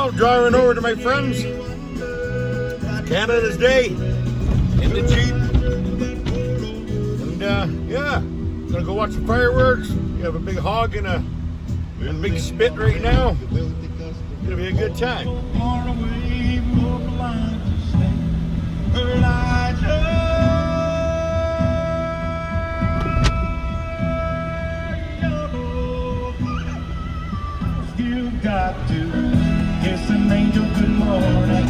Well, driving over to my friends. Canada's Day in the Jeep. And yeah, gonna go watch the fireworks. We have a big hog and a big spit right now. Gonna be a good time. You got to kiss an angel good morning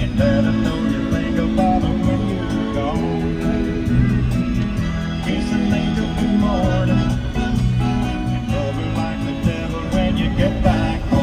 and let her know you think about her when you're gone. Kiss an angel good morning and love her like the devil when you get back home.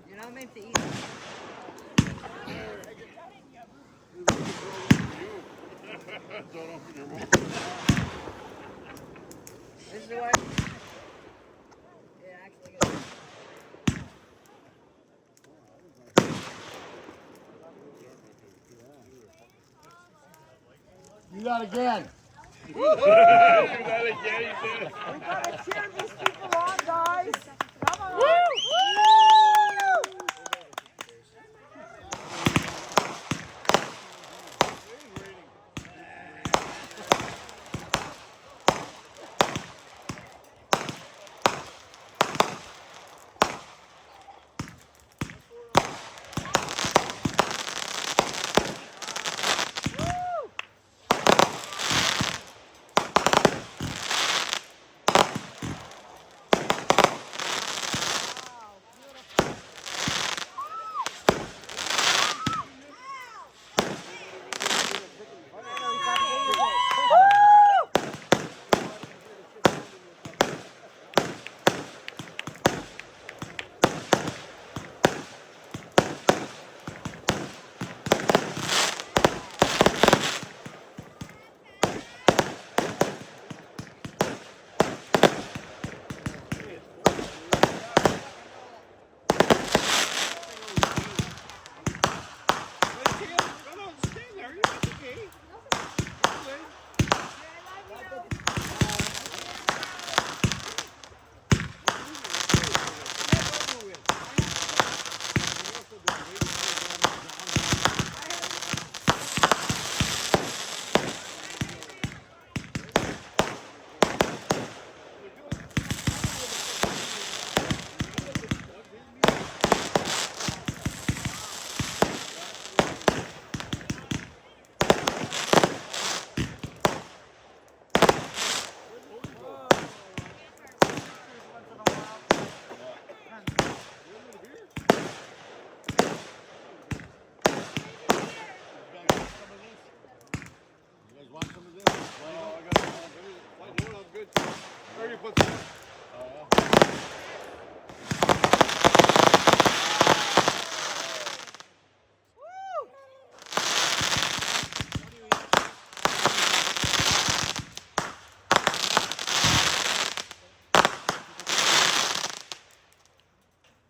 You're not meant to eat. This is the way. Yeah, actually good. Do that again. We gotta cheer these people on, guys. Come on. Woo!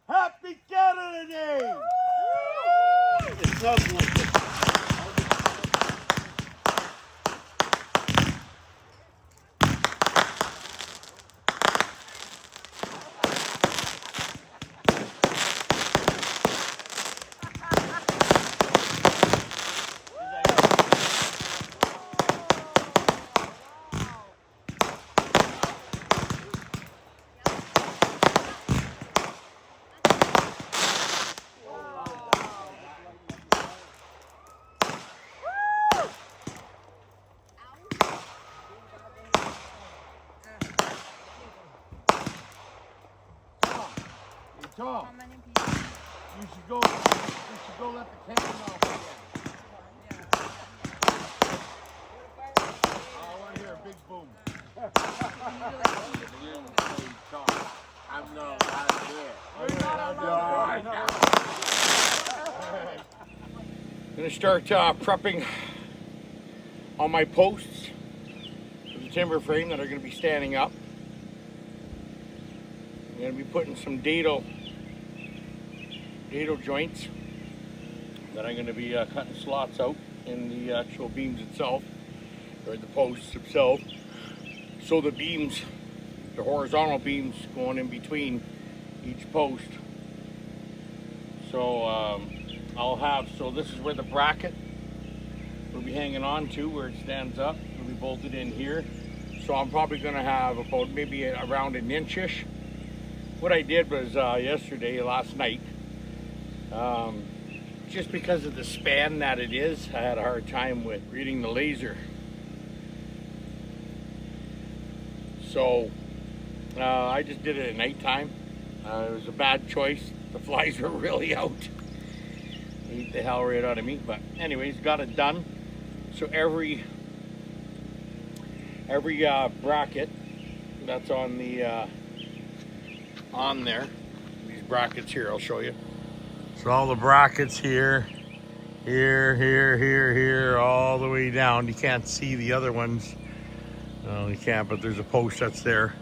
Happy Canada Day! It's lovely. Tom, How many people? you should go let the cannon off again. I want to hear a big boom. I'm not allowed to do it. You're not allowed. I'm going to start prepping on my posts for the timber frame that are going to be standing up. I'm going to be putting some Dado joints that I'm going to be cutting slots out in the actual beams itself, or the posts themselves, so the beams, the horizontal beams going in between each post. So so this is where the bracket will be hanging on to, where it stands up. It'll be bolted in here. So I'm probably going to have about maybe around an inch-ish. What I did was last night, just because of the span that it is, I had a hard time with reading the laser. So I just did it at nighttime. It was a bad choice. The flies were really out. They ate the hell right out of me. But anyways, got it done. So every bracket that's on the on there, these brackets here, I'll show you. So all the brackets here, here, all the way down. You can't see the other ones. No, you can't, but there's a post that's there.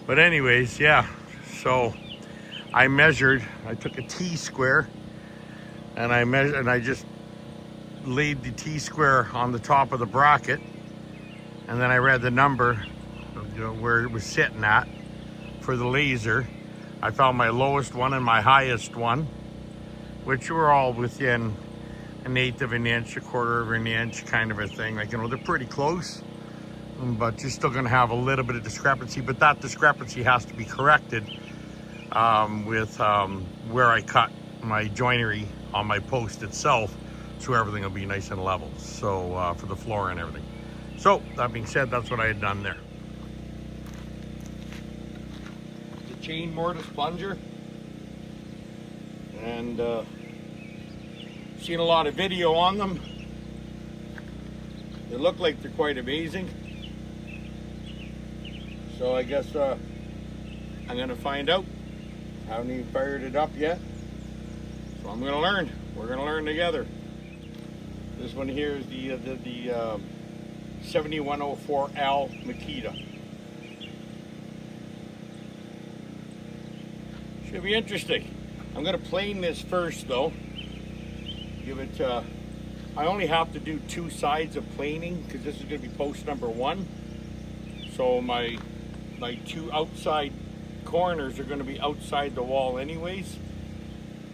But anyways, yeah, so I took a T-square, and I just laid the T-square on the top of the bracket, and then I read the number, where it was sitting at for the laser. I found my lowest one and my highest one, which were all within 1/8 of an inch, 1/4 of an inch, kind of a thing. Like, they're pretty close, but you're still going to have a little bit of discrepancy. But that discrepancy has to be corrected with where I cut my joinery on my post itself, so everything will be nice and level. So for the floor and everything. So that being said, that's what I had done there. The chain mortise plunger, and seen a lot of video on them. They look like they're quite amazing. So I guess I'm gonna find out. I haven't even fired it up yet. So I'm gonna learn. We're gonna learn together. This one here is the 7104L Makita. Should be interesting. I'm gonna plane this first though. Give it, I only have to do 2 sides of planing because this is gonna be post number 1. So my 2 outside corners are gonna be outside the wall anyways.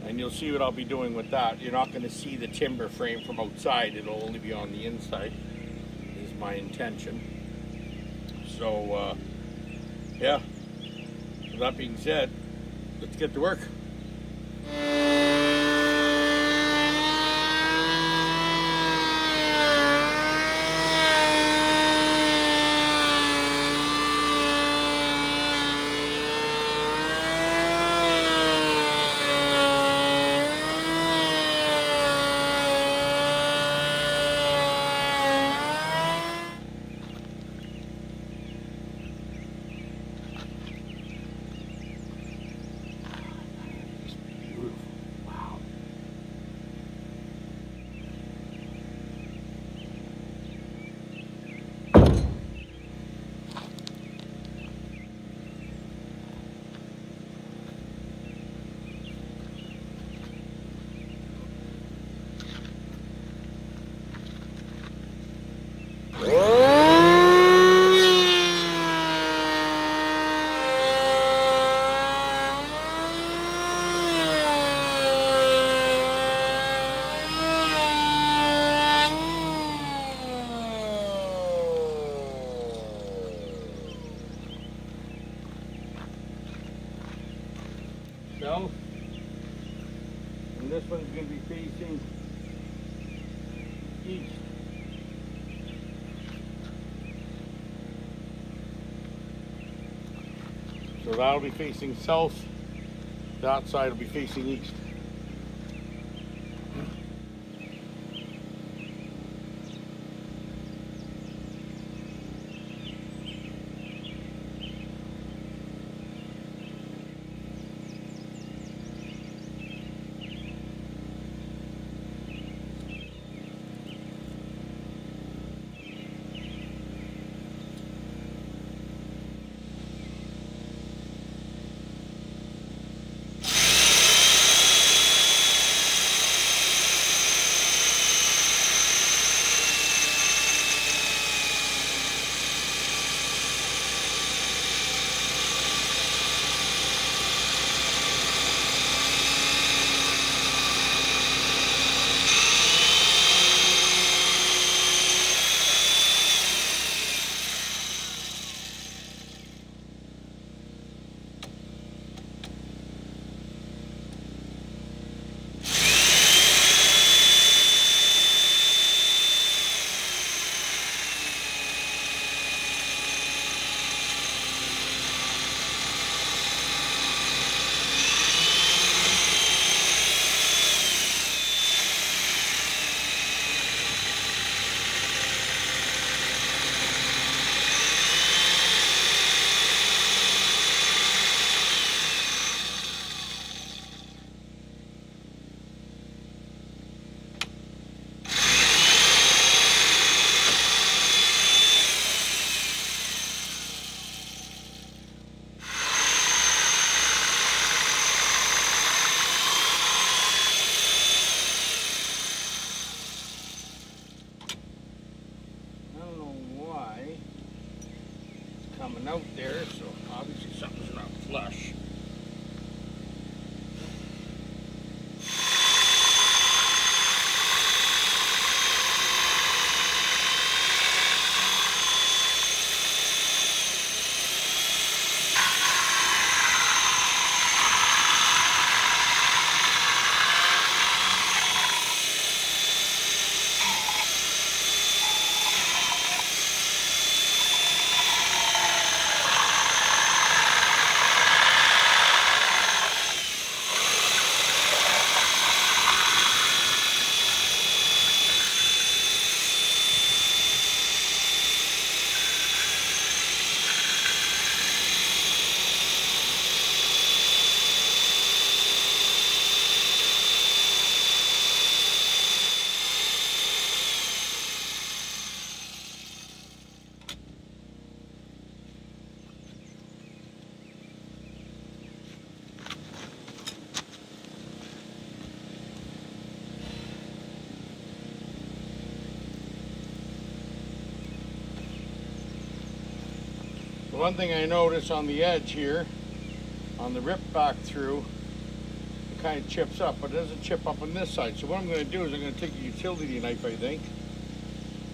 And you'll see what I'll be doing with that. You're not gonna see the timber frame from outside. It'll only be on the inside, is my intention. So, yeah. With that being said, let's get to work. South, and this one's going to be facing east. So that'll be facing south, The outside will be facing east. Coming out there, so obviously something's not flush. One thing I notice on the edge here, on the rip back through, it kind of chips up, but it doesn't chip up on this side. So what I'm going to do is I'm going to take a utility knife, I think.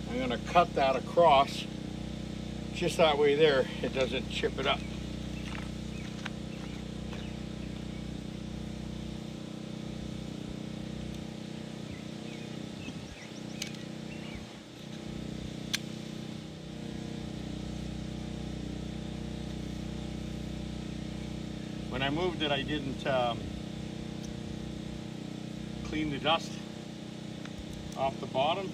I'm going to cut that across, just that way there, it doesn't chip it up. When I moved it, I didn't clean the dust off the bottom,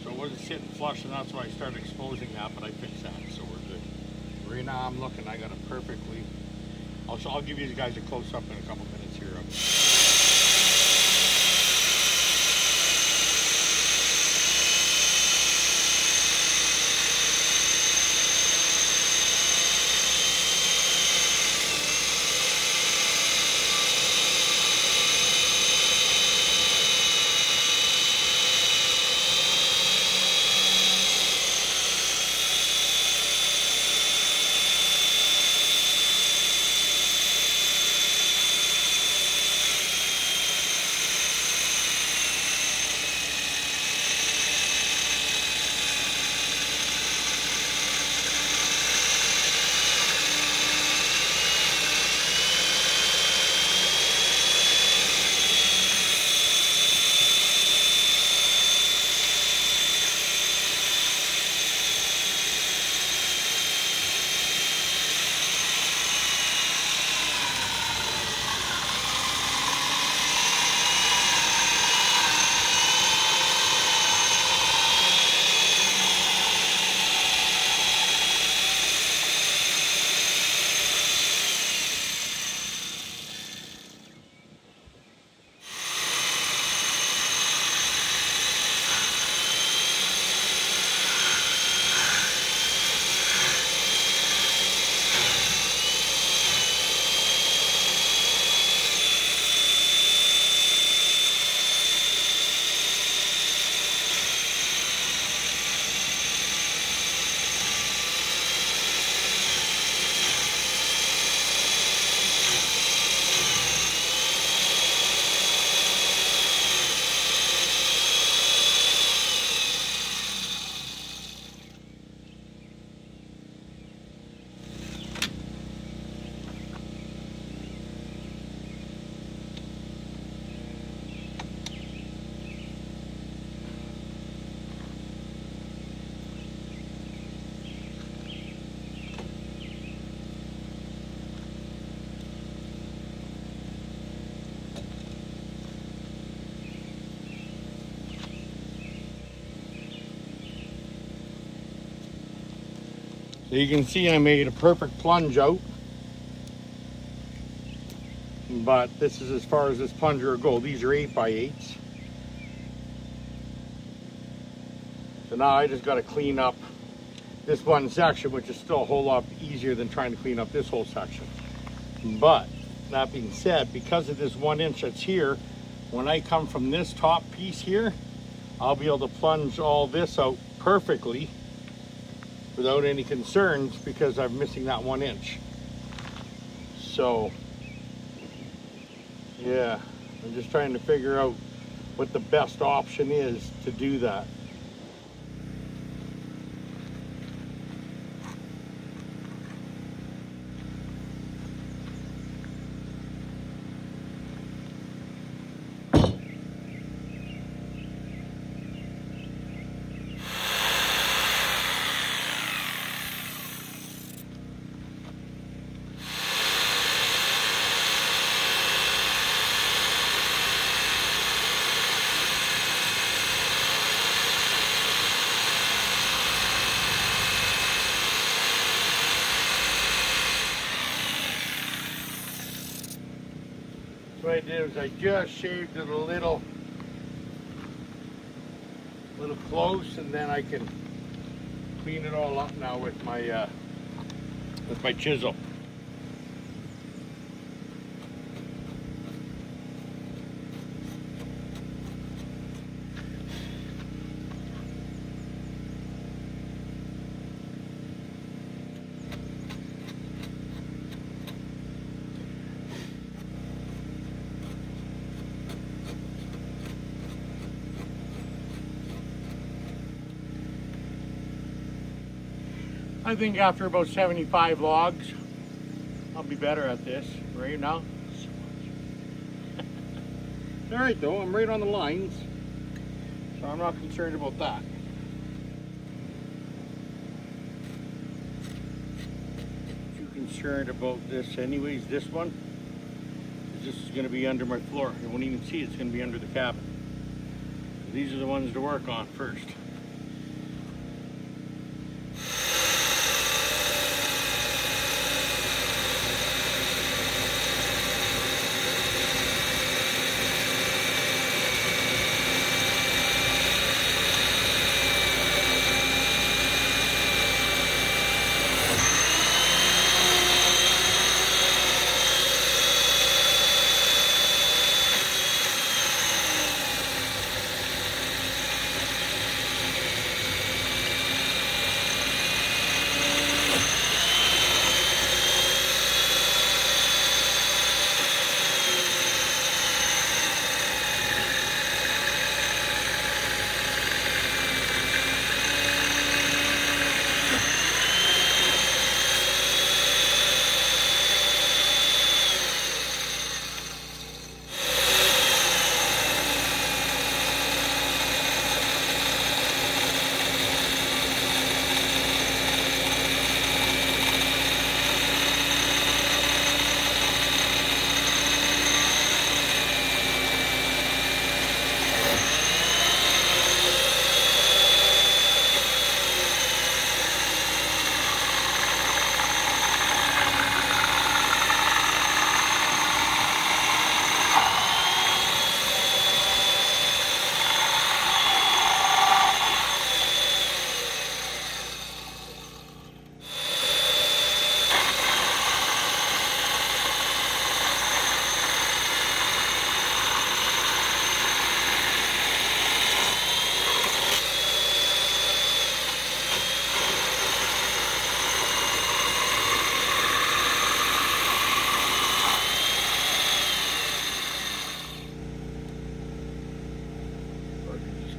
so it wasn't sitting flush, and that's why I started exposing that, but I fixed that, so we're good. Right now I'm looking, I got it perfectly. I'll give you guys a close-up in a couple minutes here of it. you can see I made a perfect plunge out. But this is as far as this plunger will go. These are 8x8s. So now I just got to clean up this one section, which is still a whole lot easier than trying to clean up this whole section. But that being said, because of this 1 inch that's here, when I come from this top piece here, I'll be able to plunge all this out perfectly without any concerns because I'm missing that 1 inch. So yeah, I'm just trying to figure out what the best option is to do that. What I did was I just shaved it a little close, and then I can clean it all up now with my chisel. I think after about 75 logs, I'll be better at this. Right now, it's all right though, I'm right on the lines, so I'm not concerned about that. Too concerned about this anyways, this one, because this is going to be under my floor. You won't even see it's going to be under the cabin. These are the ones to work on first.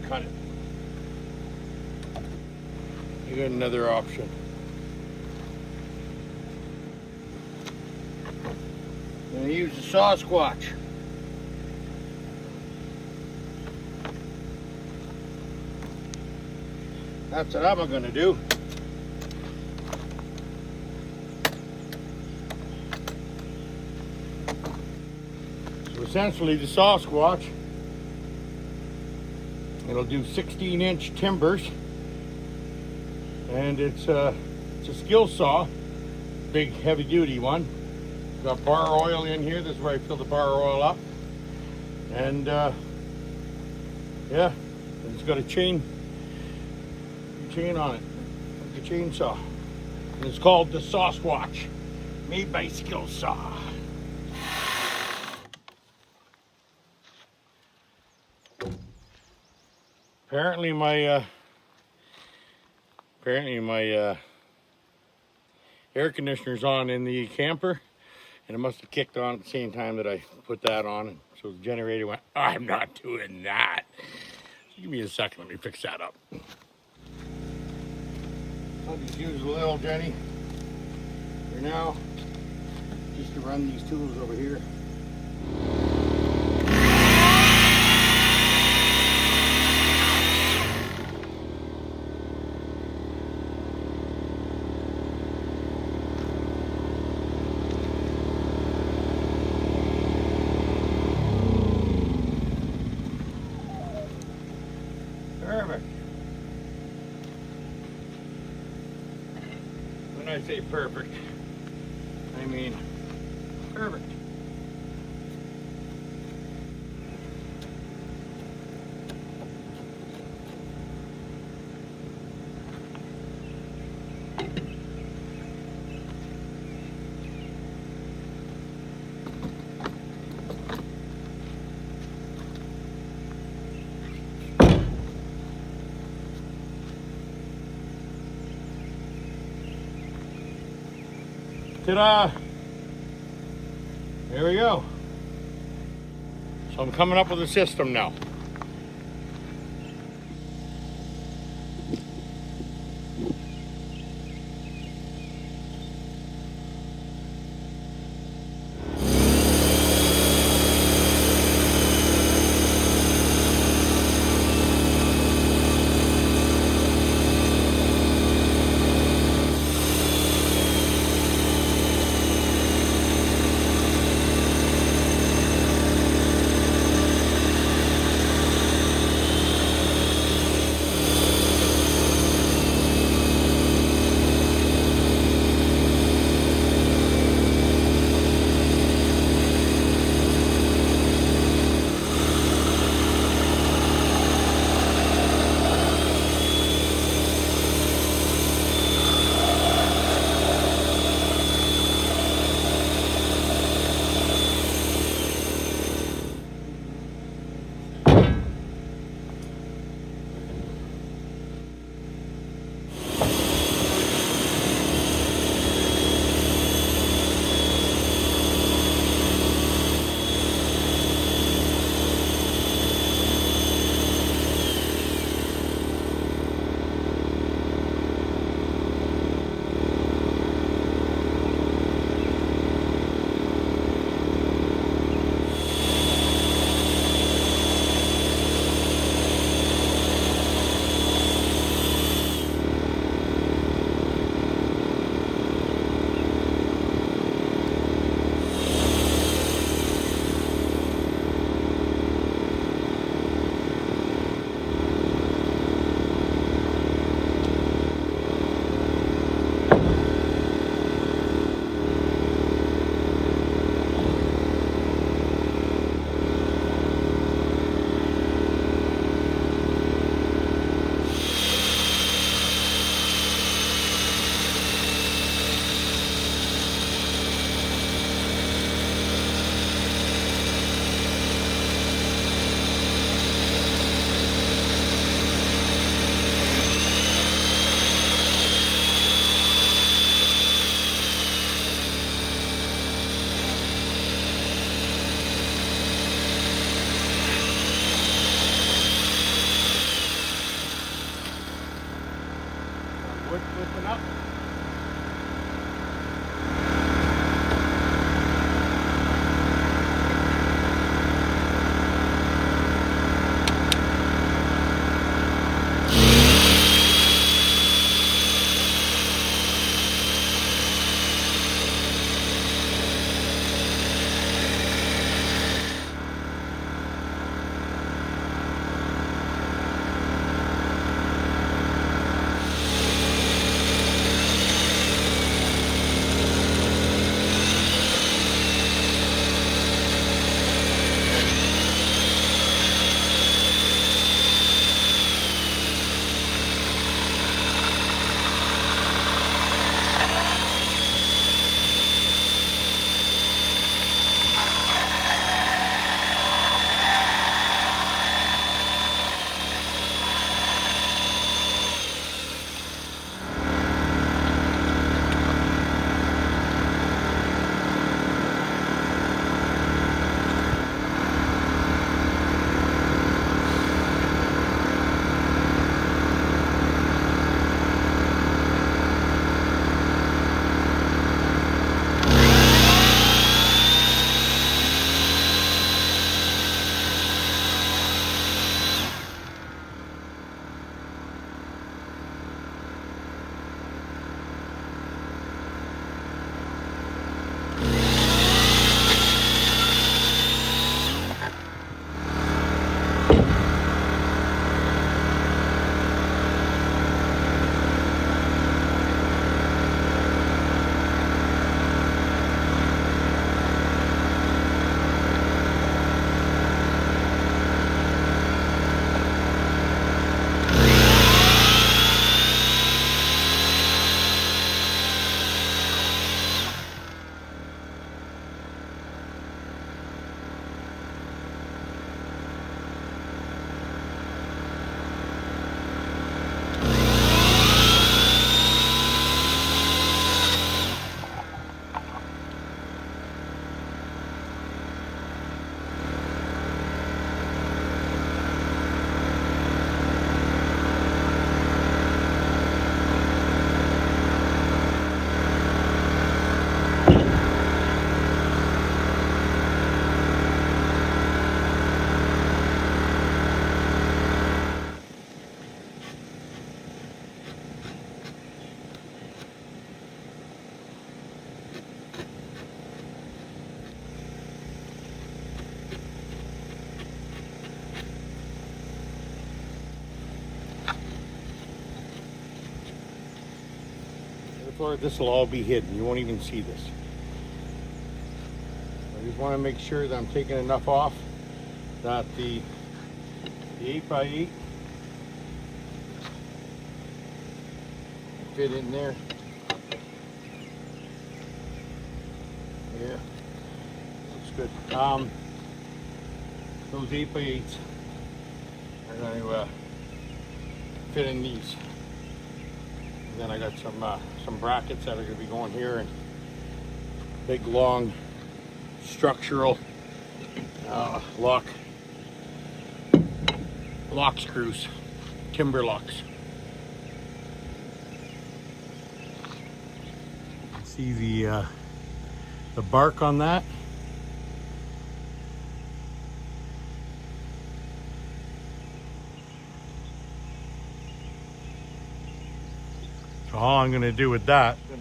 Cut it. You got another option. I'm going to use the SawSquatch. That's what I'm going to do. So essentially the SawSquatch, it'll do 16-inch timbers, and it's It's a skill saw, big heavy duty one. Got bar oil in here. This is where I fill the bar oil up. And yeah, it's got a chain on it, like a chainsaw. And it's called the SawSquatch, made by Skill Saw. Apparently my air conditioner's on in the camper, and it must have kicked on at the same time that I put that on, and so the generator went, I'm not doing that. So give me a second, let me fix that up. I'll just use a little Jenny for now, just to run these tools over here. Perfect. When I say perfect, I mean perfect. Ta-da! There we go. So I'm coming up with a system now. floor, this will all be hidden. You won't even see this. I just want to make sure that I'm taking enough off that the 8x8 fit in there. Yeah, looks good. Those 8x8s are going to fit in these. And then I got some brackets that are going to be going here, and big long structural lock screws, timber locks. See the bark on that. So all I'm going to do with that, I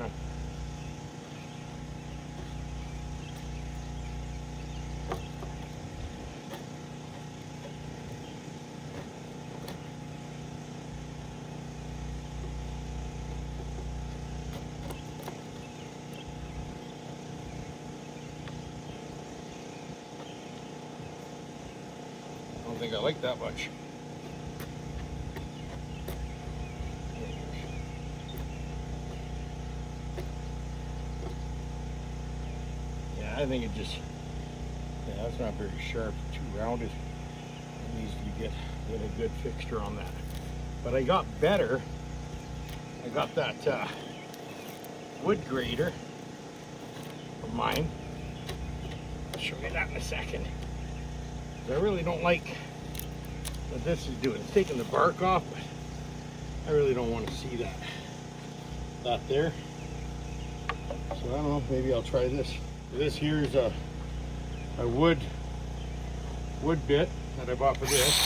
don't think I like that much. I think it just, yeah, that's not very sharp, too rounded. It needs to get a good fixture on that. But I got better. I got that wood grater of mine. I'll show you that in a second. I really don't like what this is doing. It's taking the bark off, but I really don't want to see that there. So I don't know, maybe I'll try this. This here is a wood bit that I bought for this.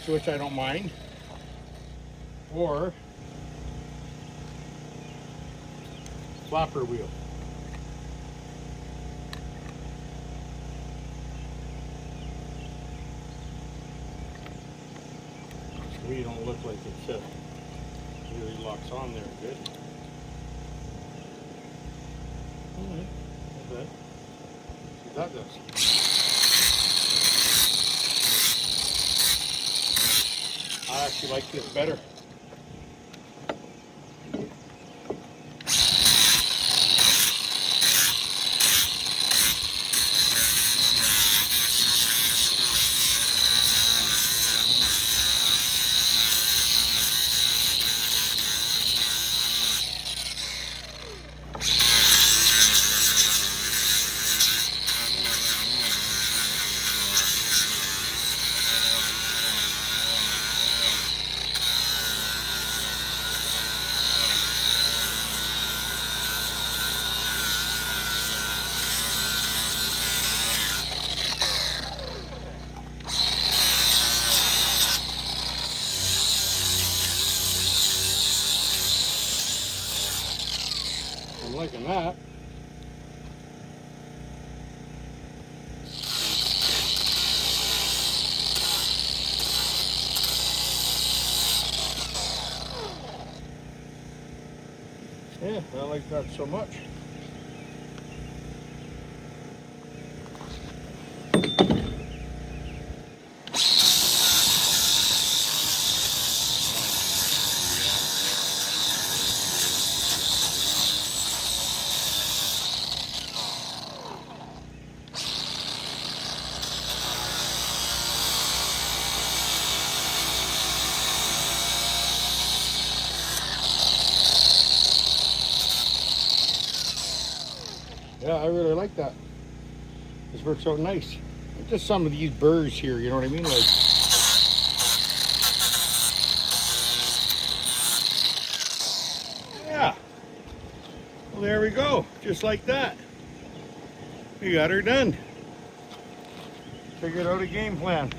Which I don't mind. Or flapper wheel. So you don't look like it's really locks on there good. Alright, not bad. See what that does. I actually like this better. I'm liking that. Yeah, I like that so much. Yeah, I really like that. This works out nice. Just some of these burrs here, you know what I mean? Like, yeah. Well, there we go. Just like that. We got her done. Figured out a game plan.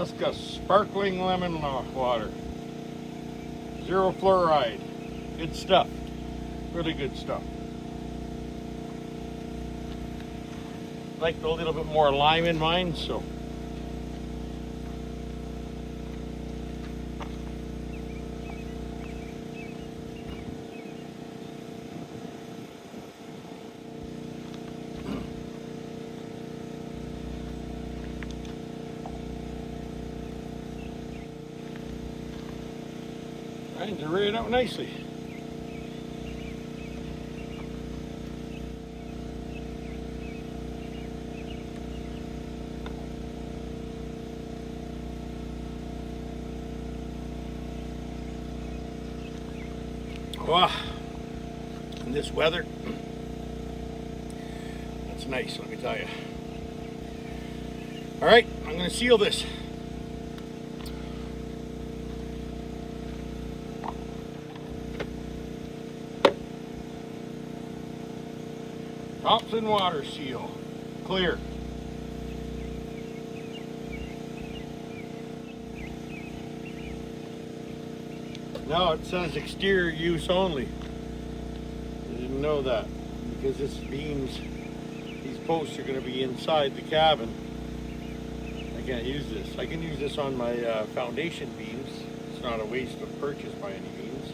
That's got sparkling lemon water. 0 fluoride. Good stuff. Really good stuff. Like a little bit more lime in mine, so. Trying to ray it out nicely. Wow, in this weather, that's nice, let me tell you. All right, I'm going to seal this. Thompson water seal, clear. No, it says exterior use only. I didn't know that because this beams, these posts are going to be inside the cabin. I can't use this. I can use this on my foundation beams. It's not a waste of purchase by any means.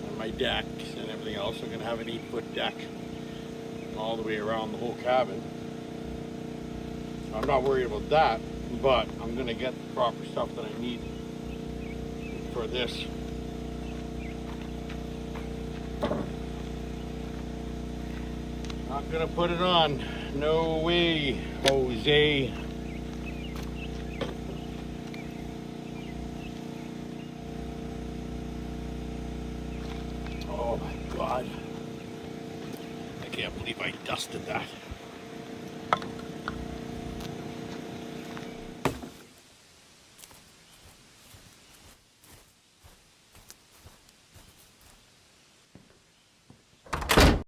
And my decks and everything else, I'm going to have an 8-foot deck all the way around the whole cabin. So I'm not worried about that, but I'm going to get the proper stuff that I need for this. Not gonna put it on. No way, Jose. Oh my God. I can't believe I dusted that.